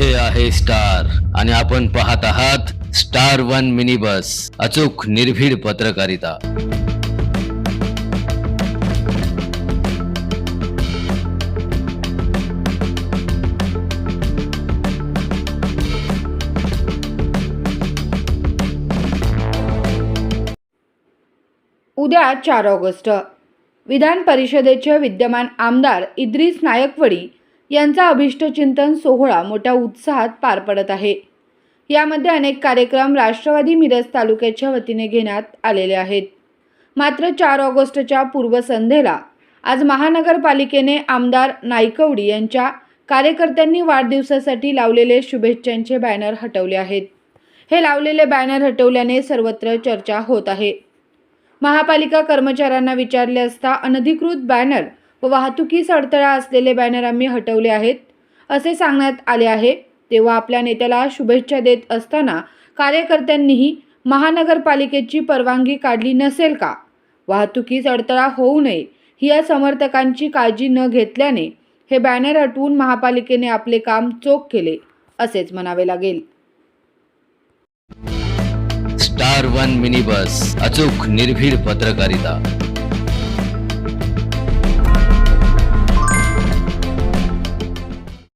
हे आहे स्टार आणि आपण पाहत आहात स्टार वन मिनी बस, अचूक निर्भीड पत्रकारिता। उद्या 4 ऑगस्ट विधान परिषदेचे विद्यमान आमदार इद्रिस नायकवडी यांचा अभिष्टचिंतन सोहळा मोठ्या उत्साहात पार पडत आहे। यामध्ये अनेक कार्यक्रम राष्ट्रवादी मिरज तालुक्याच्या वतीने घेण्यात आलेले आहेत। मात्र 4 ऑगस्टच्या पूर्वसंध्येला आज महानगरपालिकेने आमदार नायकवडी यांच्या कार्यकर्त्यांनी वाढदिवसासाठी लावलेले शुभेच्छांचे बॅनर हटवले आहेत। हे लावलेले बॅनर हटवल्याने सर्वत्र चर्चा होत आहे। महापालिका कर्मचाऱ्यांना विचारले असता अनधिकृत बॅनर व वाहतुकीस अडथळा असलेले बॅनर आम्ही हटवले आहेत असे सांगण्यात आले आहे। तेव्हा आपल्या नेत्याला शुभेच्छा देत असताना कार्यकर्त्यांनीही महानगरपालिकेची परवानगी काढली नसेल का, वाहतुकीस अडथळा होऊ नये ही या समर्थकांची काळजी न घेतल्याने हे बॅनर हटवून महापालिकेने आपले काम चोख केले असेच म्हणावे लागेल। स्टार वन मिनी बस, अचूक निर्भीड पत्रकारिता।